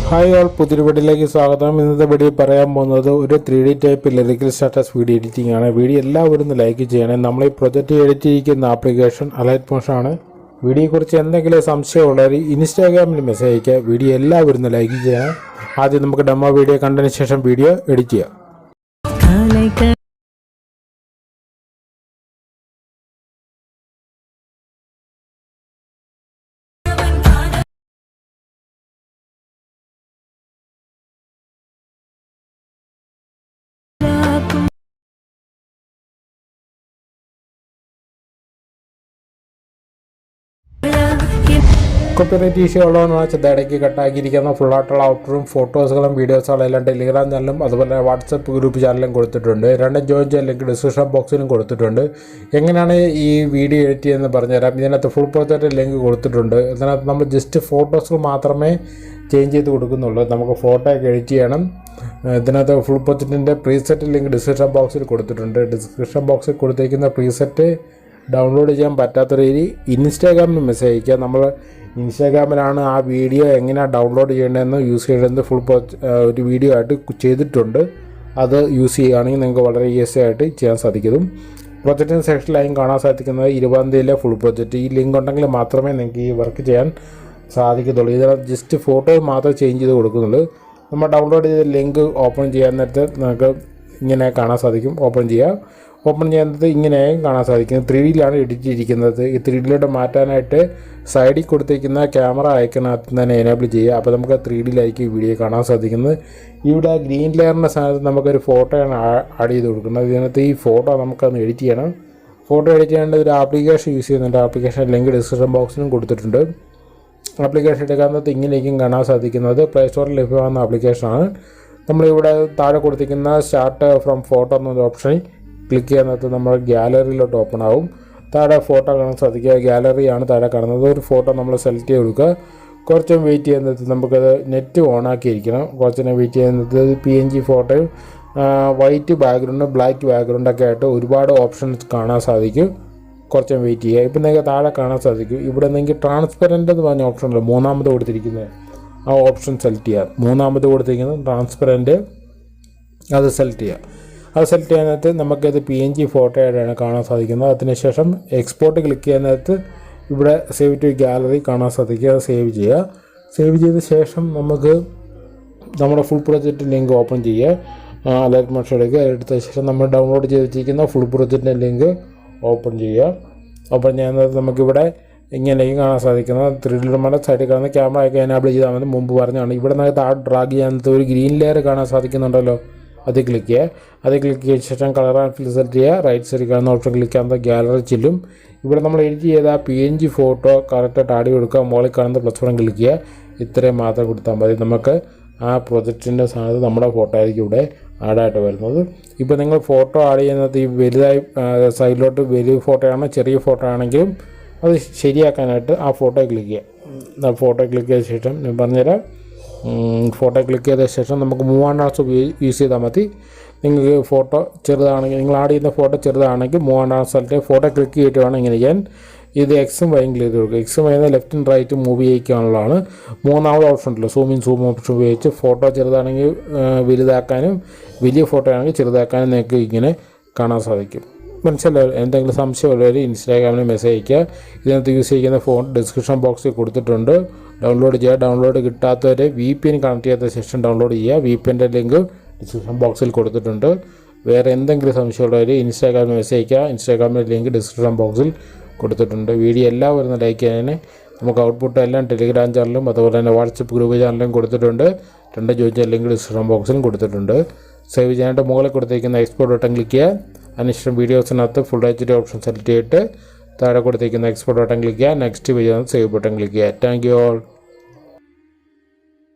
Hi all, പുതിയൊരു വീഡിയോയിലേക്ക് സ്വാഗതം. ഇന്നത്തെ വീഡിയോ പറയാൻ പോകുന്നത് ഒരു 3D type lyrical status video editing ആണ്. വീഡിയോ എല്ലാവരും ഒന്ന് ലൈക്ക് ചെയ്യണം. നമ്മൾ ഈ പ്രൊജക്റ്റ് എഡിറ്റ് ചെയ്യിക്കുന്ന ആപ്ലിക്കേഷൻ അലൈറ്റ് മോഷൻ ആണ്. വീഡിയോയെക്കുറിച്ച് എന്തെങ്കിലും സംശയമുള്ളവർ ഇൻസ്റ്റാഗ്രാമിൽ മെസ്സേജ് അയയ്ക്കുക. വീഡിയോ എല്ലാവരും ഒന്ന് ലൈക്ക് ചെയ്യണം. ആദ്യം നമുക്ക് ഡെമോ വീഡിയോ കണ്ടതിന് ശേഷം വീഡിയോ എഡിറ്റ് ചെയ്യാം. കോപ്പിറൈറ്റ് ഇഷ്യൂ ഉള്ളതെന്ന് വെച്ചാൽ ഇടയ്ക്ക് കട്ടാക്കിയിരിക്കുന്ന ഫുള്ളായിട്ടുള്ള ഔട്ടറും ഫോട്ടോസുകളും വീഡിയോസുകളും എല്ലാം ടെലിഗ്രാം ചാനലും അതുപോലെ വാട്സപ്പ് ഗ്രൂപ്പ് ചാനലും കൊടുത്തിട്ടുണ്ട്. രണ്ടും ജോയിൻ ചെയ്യാൻ ലിങ്ക് ഡിസ്ക്രിപ്ഷൻ ബോക്സിലും കൊടുത്തിട്ടുണ്ട്. എങ്ങനെയാണ് ഈ വീഡിയോ എഡിറ്റ് ചെയ്യുന്നത് പറഞ്ഞുതരാം. ഇതിനകത്ത് ഫുൾ പ്രൊജക്റ്റ് ലിങ്ക് കൊടുത്തിട്ടുണ്ട്. ഇതിനകത്ത് നമ്മൾ ജസ്റ്റ് ഫോട്ടോസുകൾ മാത്രമേ ചേഞ്ച് ചെയ്ത് കൊടുക്കുന്നുള്ളൂ. നമുക്ക് ഫോട്ടോ ഒക്കെ എഡിറ്റ് ചെയ്യണം. ഇതിനകത്ത് ഫുൾ പ്രൊജക്റ്റിൻ്റെ പ്രീസെറ്റ് ലിങ്ക് ഡിസ്ക്രിപ്ഷൻ ബോക്സിൽ കൊടുത്തിട്ടുണ്ട്. ഡിസ്ക്രിപ്ഷൻ ബോക്സിൽ കൊടുത്തിരിക്കുന്ന പ്രീസെറ്റ് ഡൗൺലോഡ് ചെയ്യാൻ പറ്റാത്ത രീതി ഇൻസ്റ്റാഗ്രാമിൽ മെസ്സേജ് അയക്കുക. നമ്മൾ ഇൻസ്റ്റാഗ്രാമിലാണ് ആ വീഡിയോ എങ്ങനെയാണ് ഡൗൺലോഡ് ചെയ്യേണ്ടതെന്ന് യൂസ് ചെയ്യേണ്ടത് ഒരു വീഡിയോ ആയിട്ട് ചെയ്തിട്ടുണ്ട്. അത് യൂസ് ചെയ്യുകയാണെങ്കിൽ നിങ്ങൾക്ക് വളരെ ഈസി ആയിട്ട് ചെയ്യാൻ സാധിക്കും. പ്രൊജക്റ്റിന് സെക്ഷനിലായും കാണാൻ സാധിക്കുന്നത് 20-ാം തീയതിയിലെ ഫുൾ പ്രൊജക്റ്റ്. ഈ ലിങ്ക് ഉണ്ടെങ്കിൽ മാത്രമേ നിങ്ങൾക്ക് ഈ വർക്ക് ചെയ്യാൻ സാധിക്കത്തുള്ളൂ. ഇതിനകത്ത് ജസ്റ്റ് ഫോട്ടോ മാത്രമേ ചേഞ്ച് ചെയ്ത് കൊടുക്കുന്നുള്ളൂ. നമ്മൾ ഡൗൺലോഡ് ചെയ്ത ലിങ്ക് ഓപ്പൺ ചെയ്യാൻ നേരത്ത് നമുക്ക് ഇങ്ങനെ കാണാൻ സാധിക്കും. ഓപ്പൺ ചെയ്യുന്നത് ഇങ്ങനെയും കാണാൻ സാധിക്കും. 3Dയിലാണ് എഡിറ്റ് ചെയ്തിരിക്കുന്നത്. ഈ 3Dയിലോട്ട് മാറ്റാനായിട്ട് സൈഡിൽ കൊടുത്തിരിക്കുന്ന ക്യാമറ ഐക്കണകത്ത് തന്നെ എനേബിൾ ചെയ്യുക. അപ്പോൾ നമുക്ക് 3Dയിലായിരിക്കും വീഡിയോ കാണാൻ സാധിക്കുന്നത്. ഇവിടെ ഗ്രീൻ ലെയറിൻ്റെ സ്ഥാനത്ത് നമുക്കൊരു ഫോട്ടോയാണ് ആഡ് ചെയ്ത് കൊടുക്കുന്നത്. ഇതിനകത്ത് ഈ ഫോട്ടോ നമുക്കൊന്ന് എഡിറ്റ് ചെയ്യണം. ഫോട്ടോ എഡിറ്റ് ചെയ്യേണ്ട ഒരു ആപ്ലിക്കേഷൻ യൂസ് ചെയ്യുന്നുണ്ട്. ആപ്ലിക്കേഷൻ ലിങ്ക് ഡിസ്ക്രിപ്ഷൻ ബോക്സിലും കൊടുത്തിട്ടുണ്ട്. ആപ്ലിക്കേഷൻ എടുക്കാവുന്നത് ഇങ്ങനെയൊക്കെയും കാണാൻ സാധിക്കുന്നത് പ്ലേ സ്റ്റോറിൽ ലഭ്യമാകുന്ന ആപ്ലിക്കേഷനാണ്. നമ്മളിവിടെ താഴെ കൊടുത്തിരിക്കുന്ന സ്റ്റാർട്ട് ഫ്രം ഫോട്ടോ എന്നൊരു ഓപ്ഷൻ ക്ലിക്ക് ചെയ്യുന്നത് നമ്മൾ ഗ്യാലറിയിലോട്ട് ഓപ്പൺ ആവും. താഴെ ഫോട്ടോ കാണാൻ സാധിക്കുക. ഗ്യാലറിയാണ് താഴെ കാണുന്നത്. ഒരു ഫോട്ടോ നമ്മൾ സെലക്ട് ചെയ്ത് കൊടുക്കുക. കുറച്ചും വെയിറ്റ് ചെയ്യുന്നത് നമുക്കത് നെറ്റ് ഓണാക്കിയിരിക്കണം. കുറച്ചിനെ വെയിറ്റ് ചെയ്യുന്നത് PNG ഫോട്ടോയും വൈറ്റ് ബാക്ക്ഗ്രൗണ്ട് ബ്ലാക്ക് ബാക്ക്ഗ്രൗണ്ടൊക്കെ ആയിട്ട് ഒരുപാട് ഓപ്ഷൻസ് കാണാൻ സാധിക്കും. കുറച്ചും വെയിറ്റ് ചെയ്യുക. ഇപ്പം നിങ്ങൾക്ക് താഴെ കാണാൻ സാധിക്കും. ഇവിടെ നിങ്ങൾക്ക് ട്രാൻസ്പെറൻ്റ് എന്ന് പറഞ്ഞ ഓപ്ഷൻ ഉണ്ട്. മൂന്നാമത് കൊടുത്തിരിക്കുന്നത് ആ ഓപ്ഷൻ സെലക്ട് ചെയ്യുക. മൂന്നാമത് കൊടുത്തിരിക്കുന്നത് ട്രാൻസ്പെറൻറ്റ്, അത് സെലക്ട് ചെയ്യുക. അത് സെലക്ട് ചെയ്യാനകത്ത് നമുക്കത് PNG ഫോട്ടോ ആയിട്ടാണ് കാണാൻ സാധിക്കുന്നത്. അതിനുശേഷം എക്സ്പോർട്ട് ക്ലിക്ക് ചെയ്യാനകത്ത് ഇവിടെ സേവ് ടു ഗാലറി കാണാൻ സാധിക്കുക. അത് സേവ് ചെയ്യുക. സേവ് ചെയ്ത ശേഷം നമുക്ക് നമ്മുടെ ഫുൾ പ്രൊജക്റ്റ് ലിങ്ക് ഓപ്പൺ ചെയ്യുക. അലൈറ്റ് മോഷൻ എടുക്കുക. എടുത്ത ശേഷം നമ്മൾ ഡൗൺലോഡ് ചെയ്ത് വെച്ചിരിക്കുന്ന ഫുൾ പ്രൊജക്റ്റിൻ്റെ ലിങ്ക് ഓപ്പൺ ചെയ്യുക. ഓപ്പൺ ചെയ്യുന്നത് നമുക്കിവിടെ ഇങ്ങനെയും കാണാൻ സാധിക്കുന്നത് 3D നമ്മുടെ സൈഡിൽ കാണുന്ന ക്യാമറ ഒക്കെ എനാബിൾ ചെയ്താൽ മതി. മുമ്പ് പറഞ്ഞാണ്. ഇവിടെ നമുക്ക് താഴെ ഡ്രാഗ് ചെയ്യാനത്തെ ഒരു ഗ്രീൻ ലെയർ കാണാൻ സാധിക്കുന്നുണ്ടല്ലോ. അത് ക്ലിക്ക് ചെയ്യുക. അത് ക്ലിക്ക് ചെയ്ത ശേഷം കളർ ആൻഡ് ഫിൽ സെലക്ട് ചെയ്യുക. റൈറ്റ് സൈഡിൽ കാണുന്ന ഓപ്ഷൻ ക്ലിക്ക് ചെയ്യാൻ ഗാലറി ചെല്ലും. ഇവിടെ നമ്മൾ എഡിറ്റ് ചെയ്ത PNG ഫോട്ടോ കറക്റ്റായിട്ട് ആഡ് കൊടുക്കുക. മുകളിൽ കാണുന്ന പ്ലസ് ബട്ടൺ ക്ലിക്ക് ചെയ്യുക. ഇത്രയും മാത്രം കൊടുത്താൽ മതി. നമുക്ക് ആ പ്രൊജക്റ്റിൻ്റെ സ്ഥാനത്ത് നമ്മുടെ ഫോട്ടോ ആയിരിക്കും ഇവിടെ ആഡായിട്ട് വരുന്നത്. ഇപ്പോൾ നിങ്ങൾ ഫോട്ടോ ആഡ് ചെയ്യുന്നത് ഈ വലുതായി സൈഡിലോട്ട് വലിയ ഫോട്ടോ ആണോ ചെറിയ ഫോട്ടോ ആണെങ്കിലും അത് ശരിയാക്കാനായിട്ട് ആ ഫോട്ടോ ക്ലിക്ക് ചെയ്യുക. ഫോട്ടോ ക്ലിക്ക് ചെയ്ത ശേഷം ഞാൻ പറഞ്ഞുതരാം. ഫോട്ടോ ക്ലിക്ക് ചെയ്ത ശേഷം നമുക്ക് മൂവ് ആൻഡ് ആൾസോ യൂസ് ചെയ്താൽ മതി. നിങ്ങൾക്ക് ഫോട്ടോ ചെറുതാണെങ്കിൽ നിങ്ങൾ ആഡ് ചെയ്യുന്ന ഫോട്ടോ ചെറുതാണെങ്കിൽ move and also photo click ചെയ്തിട്ട് വേണം ഇങ്ങനെ ചെയ്യാൻ. ഇത് എക്സും വൈയും ക്ലിക്ക് ചെയ്ത് കൊടുക്കുക. എക്സും വൈകുന്ന ലെഫ്റ്റും റൈറ്റും മൂവ് ചെയ്യിക്കാനുള്ളതാണ്. മൂന്നാമത് ഓപ്ഷൻ ഉണ്ടല്ലോ, സൂം ഇൻ സൂം ഓപ്ഷൻ ഉപയോഗിച്ച് ഫോട്ടോ ചെറുതാണെങ്കിൽ വലുതാക്കാനും വലിയ ഫോട്ടോ ആണെങ്കിൽ ചെറുതാക്കാനും നിങ്ങൾക്ക് ഇങ്ങനെ കാണാൻ സാധിക്കും. മനസ്സിലായോ? എന്തെങ്കിലും സംശയമുള്ളവർ ഇൻസ്റ്റാഗ്രാമിൽ മെസ്സേജ് അയയ്ക്കുക. ഇതിനകത്ത് യൂസ് ചെയ്യുന്ന ഫോൺ ഡിസ്ക്രിപ്ഷൻ ബോക്സിൽ കൊടുത്തിട്ടുണ്ട്. ഡൗൺലോഡ് ചെയ്യുക. ഡൗൺലോഡ് കിട്ടാത്തവർ VPN കണക്ട് ചെയ്ത ശേഷം ഡൗൺലോഡ് ചെയ്യുക. VPNൻ്റെ ലിങ്ക് ഡിസ്ക്രിപ്ഷൻ ബോക്സിൽ കൊടുത്തിട്ടുണ്ട്. വേറെ എന്തെങ്കിലും സംശയമുള്ളവർ ഇൻസ്റ്റാഗ്രാമിൽ മെസ്സേജ് അയയ്ക്കുക. ഇൻസ്റ്റാഗ്രാമിൻ്റെ ലിങ്ക് ഡിസ്ക്രിപ്ഷൻ ബോക്സിൽ കൊടുത്തിട്ടുണ്ട്. വീഡിയോ എല്ലാവരും ലൈക്ക് ചെയ്യാൻ നമുക്ക് ഔട്ട്പുട്ട് എല്ലാം ടെലിഗ്രാം ചാനലും അതുപോലെ തന്നെ വാട്സപ്പ് ഗ്രൂപ്പ് ചാനലും കൊടുത്തിട്ടുണ്ട്. രണ്ട് ചോദിച്ച ലിങ്ക് ഡിസ്ക്രിപ്ഷൻ ബോക്സിലും കൊടുത്തിട്ടുണ്ട്. സേവ് ചെയ്യാനായിട്ട് മുകളിൽ കൊടുത്തിരിക്കുന്ന എക്സ്പോർട്ട് ബട്ടൺ ക്ലിക്ക് ചെയ്യുക. അതിനുശേഷം വീഡിയോസിനകത്ത് ഫുൾ HD ഓപ്ഷൻ സെലക്ട് ചെയ്തിട്ട് താഴെ കൊടുത്തിരിക്കുന്ന എക്സ്പോർട്ട് ബട്ടൺ ക്ലിക്ക് ചെയ്യുക. Next page save button click ചെയ്യുക. Thank you all.